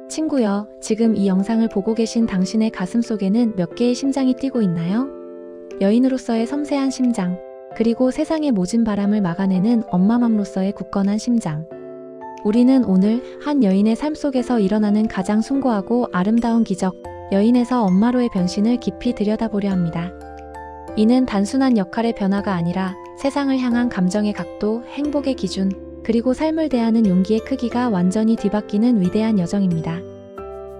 친구여, 지금 이 영상을 보고 계신 당신의 가슴 속에는 몇 개의 심장이 뛰고 있나요? 여인으로서의 섬세한 심장, 그리고 세상의 모진 바람을 막아내는 엄마맘로서의 굳건한 심장. 우리는 오늘 한 여인의 삶 속에서 일어나는 가장 숭고하고 아름다운 기적, 여인에서 엄마로의 변신을 깊이 들여다보려 합니다. 이는 단순한 역할의 변화가 아니라 세상을 향한 감정의 각도, 행복의 기준, 그리고 삶을 대하는 용기의 크기가 완전히 뒤바뀌는 위대한 여정입니다.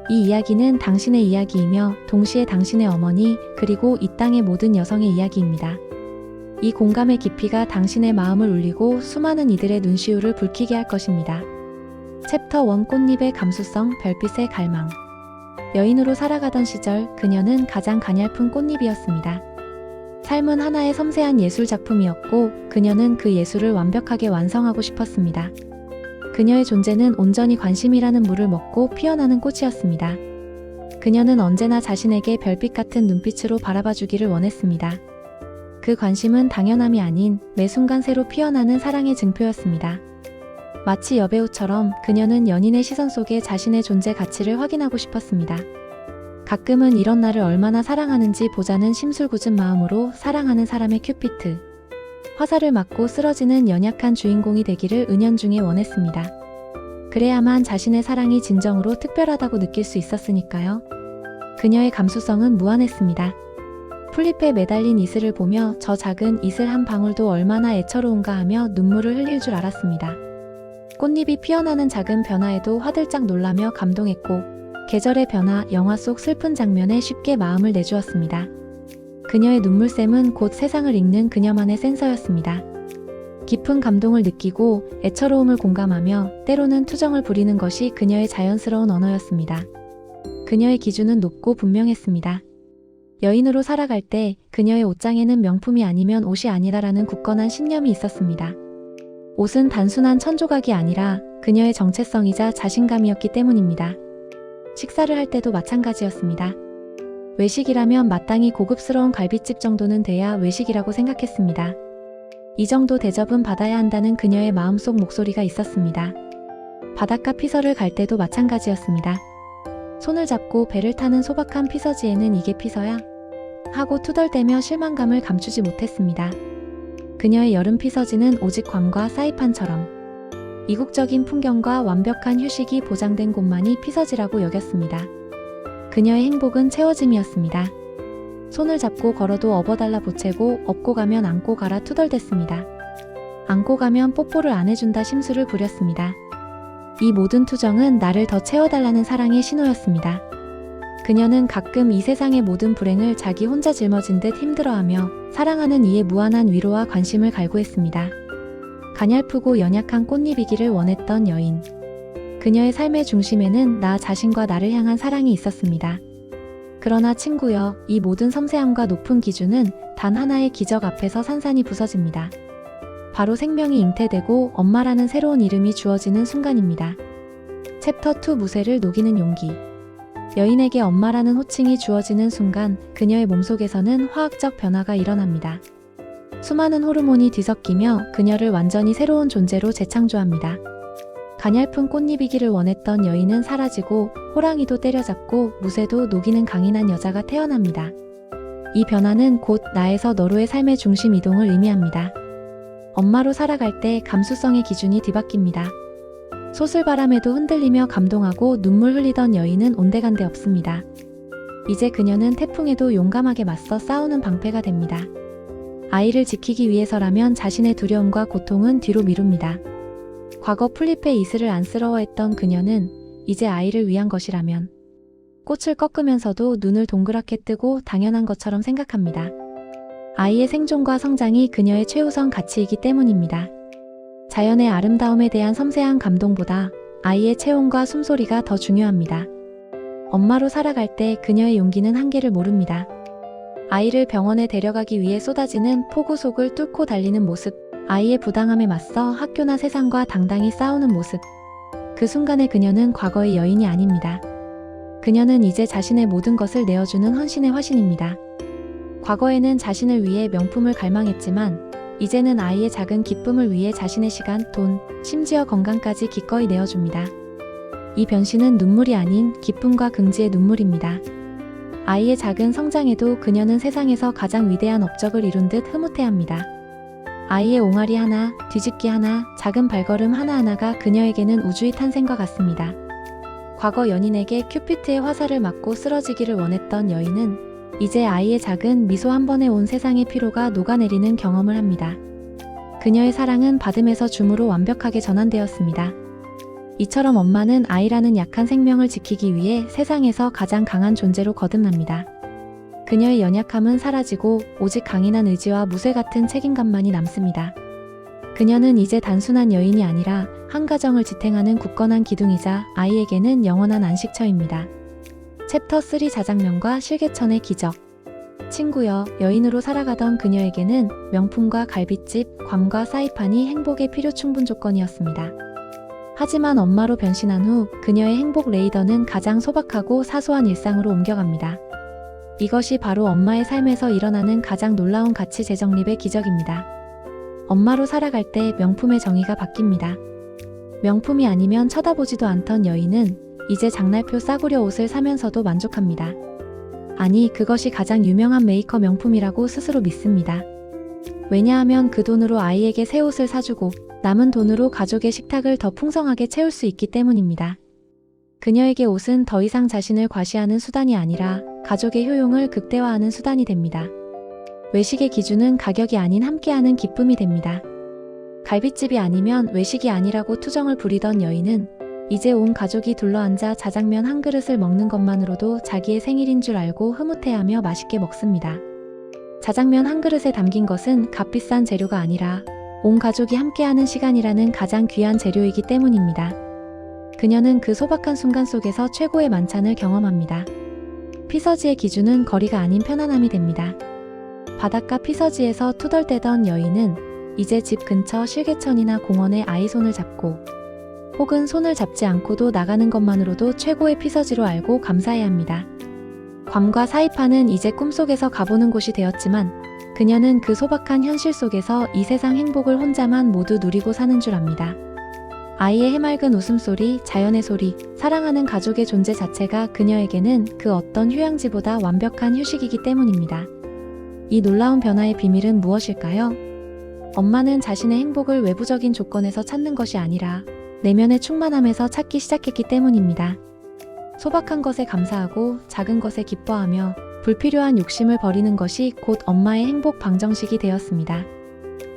이 이야기는 당신의 이야기이며 동시에 당신의 어머니, 그리고 이 땅의 모든 여성의 이야기입니다. 이 공감의 깊이가 당신의 마음을 울리고 수많은 이들의 눈시울을 붉히게 할 것입니다. 챕터 1 꽃잎의 감수성, 별빛의 갈망. 여인으로 살아가던 시절 그녀는 가장 가냘픈 꽃잎이었습니다. 삶은 하나의 섬세한 예술 작품이었고 그녀는 그 예술을 완벽하게 완성하고 싶었습니다. 그녀의 존재는 온전히 관심이라는 물을 먹고 피어나는 꽃이었습니다. 그녀는 언제나 자신에게 별빛 같은 눈빛으로 바라봐주기를 원했습니다. 그 관심은 당연함이 아닌 매 순간 새로 피어나는 사랑의 증표였습니다. 마치 여배우처럼 그녀는 연인의 시선 속에 자신의 존재 가치를 확인하고 싶었습니다. 가끔은 이런 나를 얼마나 사랑하는지 보자는 심술궂은 마음으로 사랑하는 사람의 큐피트. 화살을 맞고 쓰러지는 연약한 주인공이 되기를 은연중에 원했습니다. 그래야만 자신의 사랑이 진정으로 특별하다고 느낄 수 있었으니까요. 그녀의 감수성은 무한했습니다. 풀잎에 매달린 이슬을 보며 저 작은 이슬 한 방울도 얼마나 애처로운가 하며 눈물을 흘릴 줄 알았습니다. 꽃잎이 피어나는 작은 변화에도 화들짝 놀라며 감동했고 계절의 변화, 영화 속 슬픈 장면에 쉽게 마음을 내주었습니다. 그녀의 눈물샘은 곧 세상을 읽는 그녀만의 센서였습니다. 깊은 감동을 느끼고 애처로움을 공감하며 때로는 투정을 부리는 것이 그녀의 자연스러운 언어였습니다. 그녀의 기준은 높고 분명했습니다. 여인으로 살아갈 때 그녀의 옷장에는 명품이 아니면 옷이 아니라라는 굳건한 신념이 있었습니다. 옷은 단순한 천조각이 아니라 그녀의 정체성이자 자신감이었기 때문입니다. 식사를 할 때도 마찬가지였습니다. 외식이라면 마땅히 고급스러운 갈빗집 정도는 돼야 외식이라고 생각했습니다. 이 정도 대접은 받아야 한다는 그녀의 마음속 목소리가 있었습니다. 바닷가 피서를 갈 때도 마찬가지였습니다. 손을 잡고 배를 타는 소박한 피서지에는 이게 피서야? 하고 투덜대며 실망감을 감추지 못했습니다. 그녀의 여름 피서지는 오직 괌과 사이판처럼 이국적인 풍경과 완벽한 휴식이 보장된 곳만이 피서지라고 여겼습니다. 그녀의 행복은 채워짐이었습니다. 손을 잡고 걸어도 업어달라 보채고 업고 가면 안고 가라 투덜댔습니다. 안고 가면 뽀뽀를 안 해준다 심술을 부렸습니다. 이 모든 투정은 나를 더 채워달라는 사랑의 신호였습니다. 그녀는 가끔 이 세상의 모든 불행을 자기 혼자 짊어진 듯 힘들어하며 사랑하는 이의 무한한 위로와 관심을 갈구했습니다. 가냘프고 연약한 꽃잎이기를 원했던 여인. 그녀의 삶의 중심에는 나 자신과 나를 향한 사랑이 있었습니다. 그러나 친구여, 이 모든 섬세함과 높은 기준은 단 하나의 기적 앞에서 산산이 부서집니다. 바로 생명이 잉태되고 엄마라는 새로운 이름이 주어지는 순간입니다. 챕터 2 무쇠를 녹이는 용기. 여인에게 엄마라는 호칭이 주어지는 순간 그녀의 몸속에서는 화학적 변화가 일어납니다. 수많은 호르몬이 뒤섞이며 그녀를 완전히 새로운 존재로 재창조합니다. 가냘픈 꽃잎이기를 원했던 여인은 사라지고 호랑이도 때려잡고 무쇠도 녹이는 강인한 여자가 태어납니다. 이 변화는 곧 나에서 너로의 삶의 중심 이동을 의미합니다. 엄마로 살아갈 때 감수성의 기준이 뒤바뀝니다. 소슬바람에도 흔들리며 감동하고 눈물 흘리던 여인은 온데간데 없습니다. 이제 그녀는 태풍에도 용감하게 맞서 싸우는 방패가 됩니다. 아이를 지키기 위해서라면 자신의 두려움과 고통은 뒤로 미룹니다. 과거 풀잎의 이슬을 안쓰러워했던 그녀는 이제 아이를 위한 것이라면 꽃을 꺾으면서도 눈을 동그랗게 뜨고 당연한 것처럼 생각합니다. 아이의 생존과 성장이 그녀의 최우선 가치이기 때문입니다. 자연의 아름다움에 대한 섬세한 감동보다 아이의 체온과 숨소리가 더 중요합니다. 엄마로 살아갈 때 그녀의 용기는 한계를 모릅니다. 아이를 병원에 데려가기 위해 쏟아지는 폭우 속을 뚫고 달리는 모습, 아이의 부당함에 맞서 학교나 세상과 당당히 싸우는 모습. 그 순간에 그녀는 과거의 여인이 아닙니다. 그녀는 이제 자신의 모든 것을 내어주는 헌신의 화신입니다. 과거에는 자신을 위해 명품을 갈망했지만 이제는 아이의 작은 기쁨을 위해 자신의 시간, 돈, 심지어 건강까지 기꺼이 내어줍니다. 이 변신은 눈물이 아닌 기쁨과 긍지의 눈물입니다. 아이의 작은 성장에도 그녀는 세상에서 가장 위대한 업적을 이룬 듯 흐뭇해합니다. 아이의 옹알이 하나, 뒤집기 하나, 작은 발걸음 하나하나가 그녀에게는 우주의 탄생과 같습니다. 과거 연인에게 큐피트의 화살을 맞고 쓰러지기를 원했던 여인은 이제 아이의 작은 미소 한 번에 온 세상의 피로가 녹아내리는 경험을 합니다. 그녀의 사랑은 받음에서 줌으로 완벽하게 전환되었습니다. 이처럼 엄마는 아이라는 약한 생명을 지키기 위해 세상에서 가장 강한 존재로 거듭납니다. 그녀의 연약함은 사라지고 오직 강인한 의지와 무쇠 같은 책임감만이 남습니다. 그녀는 이제 단순한 여인이 아니라 한 가정을 지탱하는 굳건한 기둥이자 아이에게는 영원한 안식처입니다. 챕터 3 자장면과 실개천의 기적. 친구여, 여인으로 살아가던 그녀에게는 명품과 갈빗집, 괌과 사이판이 행복의 필요 충분 조건이었습니다. 하지만 엄마로 변신한 후 그녀의 행복 레이더는 가장 소박하고 사소한 일상으로 옮겨갑니다. 이것이 바로 엄마의 삶에서 일어나는 가장 놀라운 가치 재정립의 기적입니다. 엄마로 살아갈 때 명품의 정의가 바뀝니다. 명품이 아니면 쳐다보지도 않던 여인은 이제 장날표 싸구려 옷을 사면서도 만족합니다. 아니, 그것이 가장 유명한 메이커 명품이라고 스스로 믿습니다. 왜냐하면 그 돈으로 아이에게 새 옷을 사주고 남은 돈으로 가족의 식탁을 더 풍성하게 채울 수 있기 때문입니다. 그녀에게 옷은 더 이상 자신을 과시하는 수단이 아니라 가족의 효용을 극대화하는 수단이 됩니다. 외식의 기준은 가격이 아닌 함께하는 기쁨이 됩니다. 갈빗집이 아니면 외식이 아니라고 투정을 부리던 여인은 이제 온 가족이 둘러앉아 자장면 한 그릇을 먹는 것만으로도 자기의 생일인 줄 알고 흐뭇해하며 맛있게 먹습니다. 자장면 한 그릇에 담긴 것은 값비싼 재료가 아니라 온 가족이 함께하는 시간이라는 가장 귀한 재료이기 때문입니다. 그녀는 그 소박한 순간 속에서 최고의 만찬을 경험합니다. 피서지의 기준은 거리가 아닌 편안함이 됩니다. 바닷가 피서지에서 투덜대던 여인은 이제 집 근처 실개천이나 공원에 아이 손을 잡고 혹은 손을 잡지 않고도 나가는 것만으로도 최고의 피서지로 알고 감사해야 합니다. 괌과 사이판은 이제 꿈속에서 가보는 곳이 되었지만 그녀는 그 소박한 현실 속에서 이 세상 행복을 혼자만 모두 누리고 사는 줄 압니다. 아이의 해맑은 웃음소리, 자연의 소리, 사랑하는 가족의 존재 자체가 그녀에게는 그 어떤 휴양지보다 완벽한 휴식이기 때문입니다. 이 놀라운 변화의 비밀은 무엇일까요? 엄마는 자신의 행복을 외부적인 조건에서 찾는 것이 아니라 내면의 충만함에서 찾기 시작했기 때문입니다. 소박한 것에 감사하고 작은 것에 기뻐하며 불필요한 욕심을 버리는 것이 곧 엄마의 행복 방정식이 되었습니다.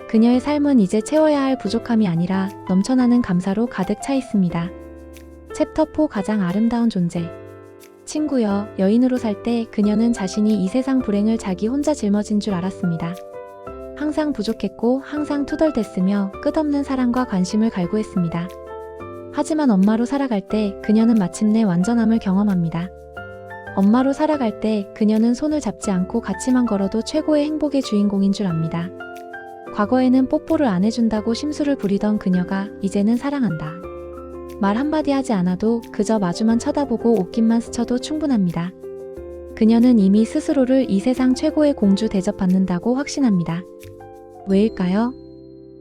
그녀의 삶은 이제 채워야 할 부족함이 아니라 넘쳐나는 감사로 가득 차 있습니다. 챕터 4 가장 아름다운 존재. 친구여, 여인으로 살 때 그녀는 자신이 이 세상 불행을 자기 혼자 짊어진 줄 알았습니다. 항상 부족했고 항상 투덜댔으며 끝없는 사랑과 관심을 갈구했습니다. 하지만 엄마로 살아갈 때 그녀는 마침내 완전함을 경험합니다. 엄마로 살아갈 때 그녀는 손을 잡지 않고 같이만 걸어도 최고의 행복의 주인공인 줄 압니다. 과거에는 뽀뽀를 안 해준다고 심술을 부리던 그녀가 이제는 사랑한다. 말 한마디 하지 않아도 그저 마주만 쳐다보고 옷깃만 스쳐도 충분합니다. 그녀는 이미 스스로를 이 세상 최고의 공주 대접받는다고 확신합니다. 왜일까요?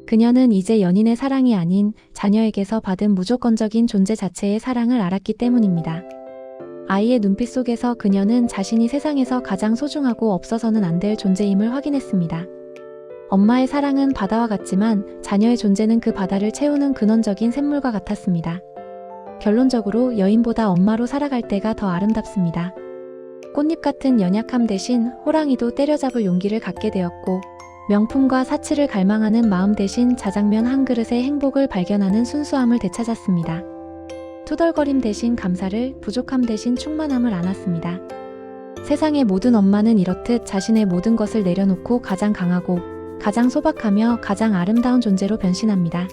그녀는 이제 연인의 사랑이 아닌 자녀에게서 받은 무조건적인 존재 자체의 사랑을 알았기 때문입니다. 아이의 눈빛 속에서 그녀는 자신이 세상에서 가장 소중하고 없어서는 안 될 존재임을 확인했습니다. 엄마의 사랑은 바다와 같지만 자녀의 존재는 그 바다를 채우는 근원적인 샘물과 같았습니다. 결론적으로 여인보다 엄마로 살아갈 때가 더 아름답습니다. 꽃잎 같은 연약함 대신 호랑이도 때려잡을 용기를 갖게 되었고 명품과 사치를 갈망하는 마음 대신 자장면 한 그릇의 행복을 발견하는 순수함을 되찾았습니다. 투덜거림 대신 감사를, 부족함 대신 충만함을 안았습니다. 세상의 모든 엄마는 이렇듯 자신의 모든 것을 내려놓고 가장 강하고 가장 소박하며 가장 아름다운 존재로 변신합니다.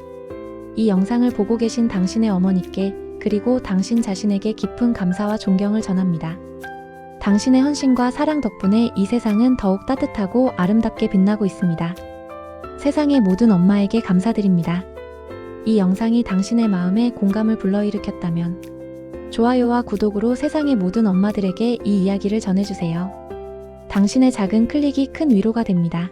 이 영상을 보고 계신 당신의 어머니께 그리고 당신 자신에게 깊은 감사와 존경을 전합니다. 당신의 헌신과 사랑 덕분에 이 세상은 더욱 따뜻하고 아름답게 빛나고 있습니다. 세상의 모든 엄마에게 감사드립니다. 이 영상이 당신의 마음에 공감을 불러일으켰다면 좋아요와 구독으로 세상의 모든 엄마들에게 이 이야기를 전해주세요. 당신의 작은 클릭이 큰 위로가 됩니다.